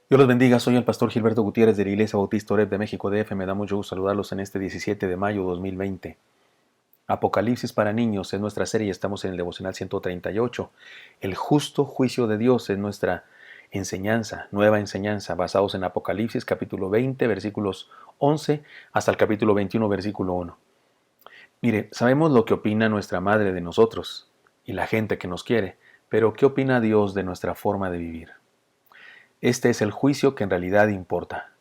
Dios los bendiga, soy el pastor Gilberto Gutiérrez de la Iglesia Bautista Oreb de México DF. Me da mucho gusto saludarlos en este 17 de mayo 2020. Apocalipsis para niños es nuestra serie, estamos en el devocional 138. El justo juicio de Dios es nuestra nueva enseñanza, basados en Apocalipsis capítulo 20, versículos 11 hasta el capítulo 21, versículo 1. Mire, sabemos lo que opina nuestra madre de nosotros y la gente que nos quiere, pero ¿qué opina Dios de nuestra forma de vivir? Este es el juicio que en realidad importa.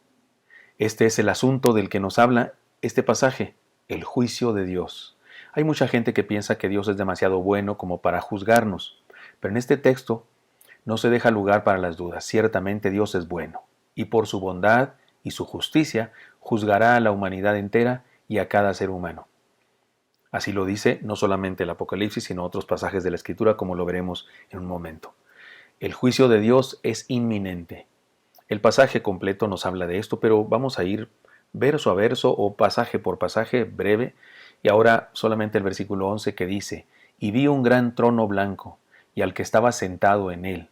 Este es el asunto del que nos habla este pasaje, el juicio de Dios. Hay mucha gente que piensa que Dios es demasiado bueno como para juzgarnos, pero en este texto no se deja lugar para las dudas. Ciertamente Dios es bueno, y por su bondad y su justicia juzgará a la humanidad entera y a cada ser humano. Así lo dice no solamente el Apocalipsis, sino otros pasajes de la Escritura, como lo veremos en un momento. El juicio de Dios es inminente. El pasaje completo nos habla de esto, pero vamos a ir verso a verso o pasaje por pasaje breve. Y ahora solamente el versículo 11 que dice, y vi un gran trono blanco, y al que estaba sentado en él,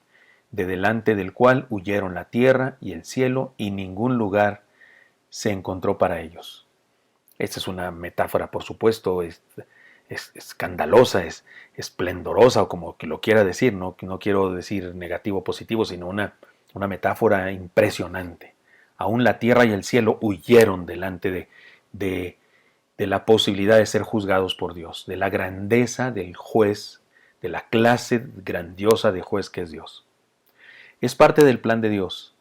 de delante del cual huyeron la tierra y el cielo, y ningún lugar se encontró para ellos. Esta es una metáfora, por supuesto, es escandalosa, es esplendorosa, o como que lo quiera decir, no quiero decir negativo o positivo, sino una metáfora impresionante. Aún la tierra y el cielo huyeron delante de la posibilidad de ser juzgados por Dios, de la grandeza del juez, de la clase grandiosa de juez que es Dios. Es parte del plan de Dios.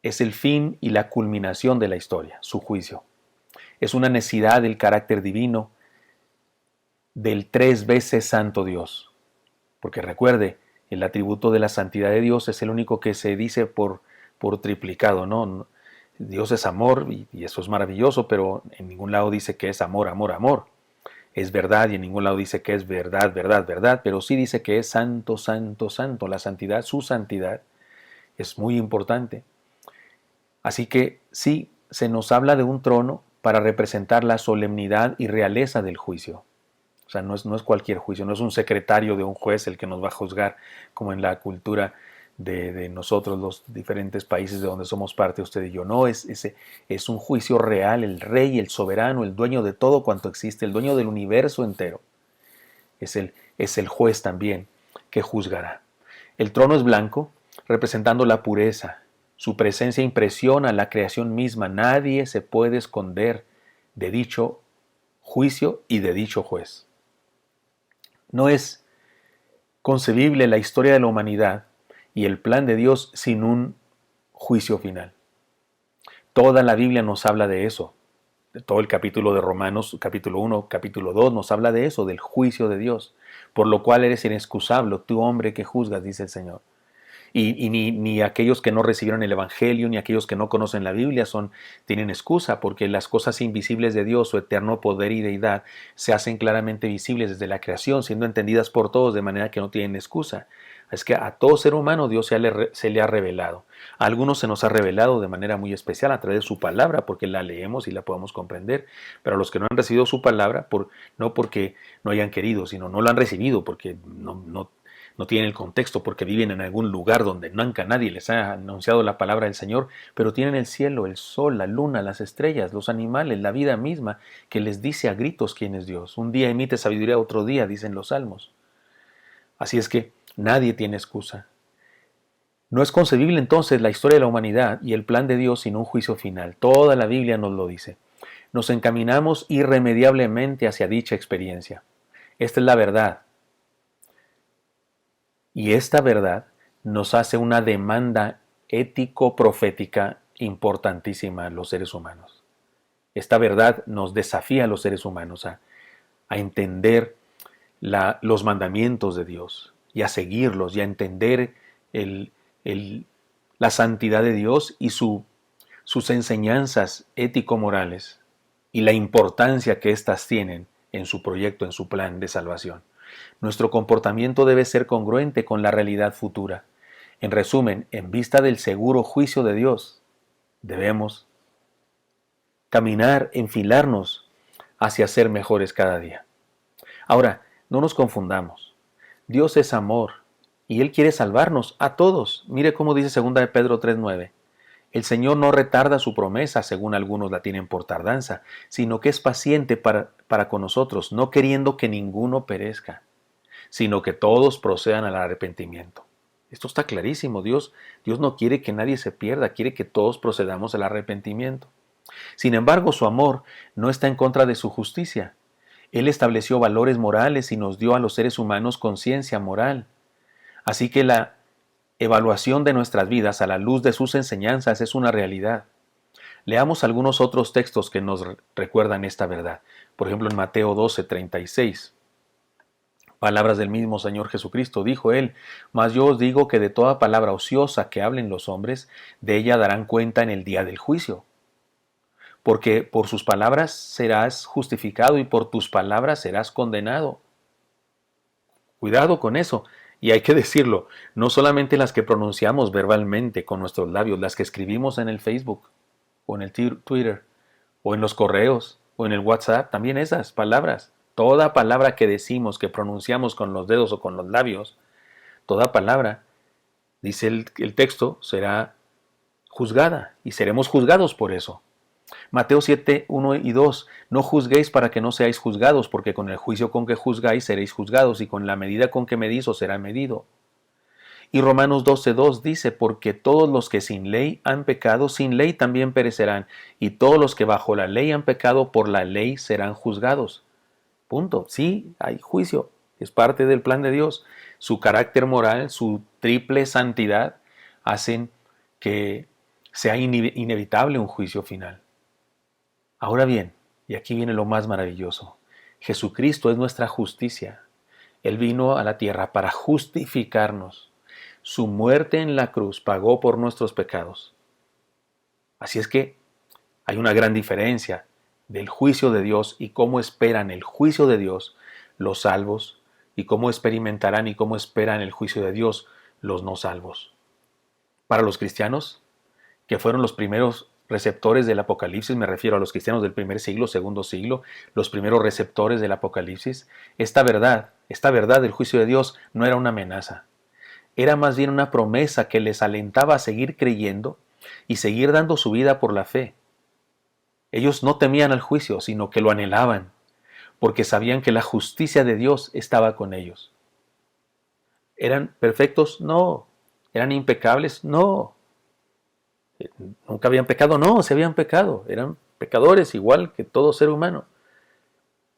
Es el fin y la culminación de la historia, su juicio. Es una necesidad del carácter divino del 3 veces santo Dios. Porque recuerde, el atributo de la santidad de Dios es el único que se dice por triplicado, ¿no? Dios es amor y eso es maravilloso, pero en ningún lado dice que es amor, amor, amor. Es verdad y en ningún lado dice que es verdad, verdad, verdad, pero sí dice que es santo, santo, santo. La santidad, su santidad, es muy importante. Así que sí, se nos habla de un trono para representar la solemnidad y realeza del juicio. O sea, no es cualquier juicio, no es un secretario de un juez el que nos va a juzgar, como en la cultura de nosotros, los diferentes países de donde somos parte, usted y yo. No, es un juicio real, el rey, el soberano, el dueño de todo cuanto existe, el dueño del universo entero. Es el juez también que juzgará. El trono es blanco, representando la pureza. Su presencia impresiona la creación misma. Nadie se puede esconder de dicho juicio y de dicho juez. No es concebible la historia de la humanidad y el plan de Dios sin un juicio final. Toda la Biblia nos habla de eso. Todo el capítulo de Romanos, capítulo 1, capítulo 2, nos habla de eso, del juicio de Dios. Por lo cual eres inexcusable, tú hombre que juzgas, dice el Señor. Y ni aquellos que no recibieron el Evangelio, ni aquellos que no conocen la Biblia tienen excusa, porque las cosas invisibles de Dios, su eterno poder y deidad, se hacen claramente visibles desde la creación, siendo entendidas por todos, de manera que no tienen excusa. Es que a todo ser humano Dios se le ha revelado. A algunos se nos ha revelado de manera muy especial a través de su palabra, porque la leemos y la podemos comprender. Pero a los que no han recibido su palabra, no porque no hayan querido, sino no lo han recibido, porque no tienen el contexto, porque viven en algún lugar donde nunca nadie les ha anunciado la palabra del Señor, pero tienen el cielo, el sol, la luna, las estrellas, los animales, la vida misma, que les dice a gritos quién es Dios. Un día emite sabiduría, otro día, dicen los salmos. Así es que nadie tiene excusa. No es concebible entonces la historia de la humanidad y el plan de Dios sin un juicio final. Toda la Biblia nos lo dice. Nos encaminamos irremediablemente hacia dicha experiencia. Esta es la verdad. Y esta verdad nos hace una demanda ético-profética importantísima a los seres humanos. Esta verdad nos desafía a los seres humanos a entender los mandamientos de Dios y a seguirlos y a entender la santidad de Dios y sus enseñanzas ético-morales y la importancia que éstas tienen en su proyecto, en su plan de salvación. Nuestro comportamiento debe ser congruente con la realidad futura. En resumen, en vista del seguro juicio de Dios, debemos caminar, enfilarnos hacia ser mejores cada día. Ahora, no nos confundamos. Dios es amor Y Él quiere salvarnos a todos. Mire cómo dice 2 de Pedro 3:9. El Señor no retarda su promesa, según algunos la tienen por tardanza, sino que es paciente para con nosotros, no queriendo que ninguno perezca, sino que todos procedan al arrepentimiento. Esto está clarísimo. Dios no quiere que nadie se pierda, quiere que todos procedamos al arrepentimiento. Sin embargo, su amor no está en contra de su justicia. Él estableció valores morales y nos dio a los seres humanos conciencia moral. Así que la evaluación de nuestras vidas a la luz de sus enseñanzas es una realidad. Leamos algunos otros textos que nos recuerdan esta verdad. Por ejemplo, en Mateo 12:36. Palabras del mismo Señor Jesucristo, dijo Él: Mas yo os digo que de toda palabra ociosa que hablen los hombres, de ella darán cuenta en el día del juicio. Porque por sus palabras serás justificado y por tus palabras serás condenado. Cuidado con eso. Y hay que decirlo, no solamente las que pronunciamos verbalmente con nuestros labios, las que escribimos en el Facebook, o en el Twitter, o en los correos, o en el WhatsApp, también esas palabras. Toda palabra que decimos, que pronunciamos con los dedos o con los labios, toda palabra, dice el texto, será juzgada y seremos juzgados por eso. Mateo 7:1 y 2. No juzguéis para que no seáis juzgados, porque con el juicio con que juzgáis seréis juzgados, y con la medida con que medís os será medido. Y Romanos 12:2 dice: porque todos los que sin ley han pecado, sin ley también perecerán, y todos los que bajo la ley han pecado, por la ley serán juzgados. Punto. Sí, hay juicio, es parte del plan de Dios. Su carácter moral, su triple santidad, hacen que sea inevitable un juicio final. Ahora bien, y aquí viene lo más maravilloso, Jesucristo es nuestra justicia. Él vino a la tierra para justificarnos. Su muerte en la cruz pagó por nuestros pecados. Así es que hay una gran diferencia del juicio de Dios y cómo esperan el juicio de Dios los salvos y cómo experimentarán y cómo esperan el juicio de Dios los no salvos. Para los cristianos, que fueron los primeros receptores del Apocalipsis, me refiero a los cristianos del primer siglo, segundo siglo, los primeros receptores del Apocalipsis, esta verdad del juicio de Dios no era una amenaza, era más bien una promesa que les alentaba a seguir creyendo y seguir dando su vida por la fe. Ellos no temían al juicio, sino que lo anhelaban, porque sabían que la justicia de Dios estaba con ellos. ¿Eran perfectos? No. ¿Eran impecables? No. ¿Nunca habían pecado? No, se habían pecado. Eran pecadores igual que todo ser humano.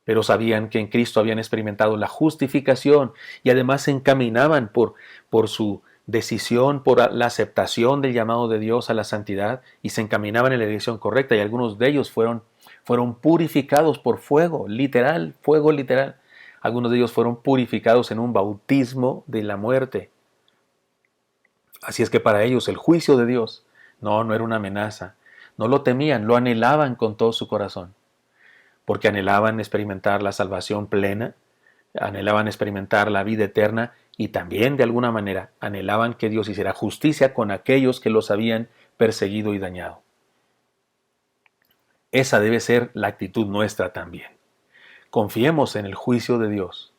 Pero sabían que en Cristo habían experimentado la justificación y además se encaminaban por su decisión, por la aceptación del llamado de Dios a la santidad y se encaminaban en la dirección correcta y algunos de ellos fueron purificados por fuego literal. Algunos de ellos fueron purificados en un bautismo de la muerte. Así es que para ellos el juicio de Dios no era una amenaza. No lo temían, lo anhelaban con todo su corazón. Porque anhelaban experimentar la salvación plena, anhelaban experimentar la vida eterna y también de alguna manera anhelaban que Dios hiciera justicia con aquellos que los habían perseguido y dañado. Esa debe ser la actitud nuestra también. Confiemos en el juicio de Dios.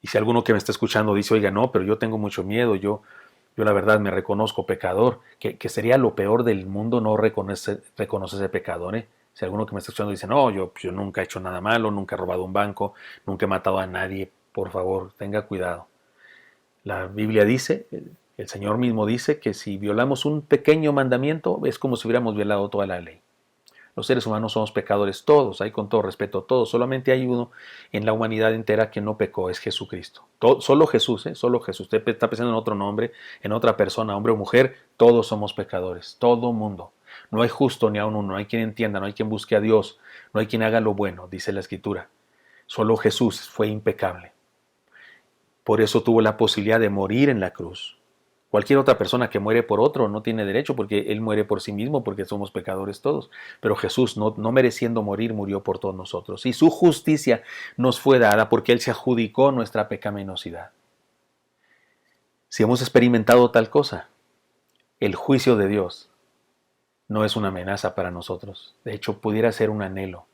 Y si alguno que me está escuchando dice: oiga, no, pero yo tengo mucho miedo, yo la verdad me reconozco pecador, que sería lo peor del mundo no reconocerse pecador, ¿eh? Si alguno que me está escuchando dice: no, yo nunca he hecho nada malo, nunca he robado un banco, nunca he matado a nadie, por favor, tenga cuidado. La Biblia dice, el Señor mismo dice, que si violamos un pequeño mandamiento es como si hubiéramos violado toda la ley. Los seres humanos somos pecadores todos, hay con todo respeto todos. Solamente hay uno en la humanidad entera que no pecó, es Jesucristo. Solo Jesús, solo Jesús. Usted está pensando en otro nombre, en otra persona, hombre o mujer, todos somos pecadores, todo mundo. No hay justo ni aun uno, no hay quien entienda, no hay quien busque a Dios, no hay quien haga lo bueno, dice la Escritura. Solo Jesús fue impecable. Por eso tuvo la posibilidad de morir en la cruz. Cualquier otra persona que muere por otro no tiene derecho porque Él muere por sí mismo porque somos pecadores todos. Pero Jesús, no mereciendo morir, murió por todos nosotros. Y su justicia nos fue dada porque Él se adjudicó nuestra pecaminosidad. Si hemos experimentado tal cosa, el juicio de Dios no es una amenaza para nosotros. De hecho, pudiera ser un anhelo.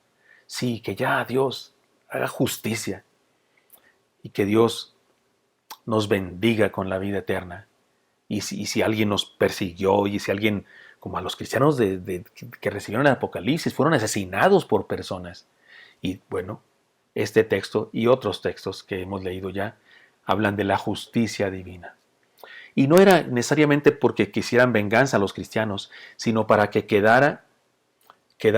Sí, que ya Dios haga justicia y que Dios nos bendiga con la vida eterna. Y si alguien nos persiguió, y si alguien, como a los cristianos que recibieron el Apocalipsis, fueron asesinados por personas. Y bueno, este texto y otros textos que hemos leído ya hablan de la justicia divina. Y no era necesariamente porque quisieran venganza a los cristianos, sino para que quedara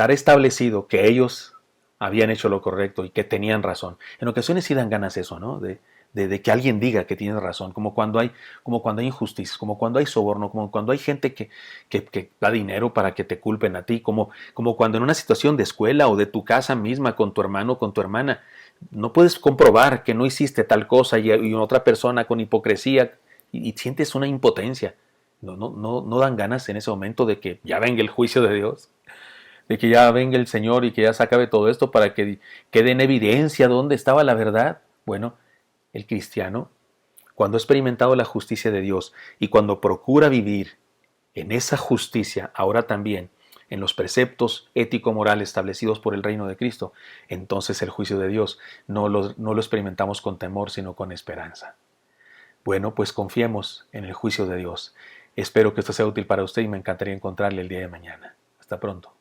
establecido que ellos habían hecho lo correcto y que tenían razón. En ocasiones sí dan ganas eso, ¿no? De que alguien diga que tiene razón, como cuando hay injusticias, como cuando hay soborno, como cuando hay gente que da dinero para que te culpen a ti, como cuando en una situación de escuela o de tu casa misma con tu hermano o con tu hermana, no puedes comprobar que no hiciste tal cosa y otra persona con hipocresía y sientes una impotencia. No dan ganas en ese momento de que ya venga el juicio de Dios, de que ya venga el Señor y que ya se acabe todo esto para que quede en evidencia dónde estaba la verdad. Bueno, el cristiano, cuando ha experimentado la justicia de Dios y cuando procura vivir en esa justicia, ahora también en los preceptos ético-morales establecidos por el reino de Cristo, entonces el juicio de Dios no lo experimentamos con temor, sino con esperanza. Bueno, pues confiemos en el juicio de Dios. Espero que esto sea útil para usted y me encantaría encontrarle el día de mañana. Hasta pronto.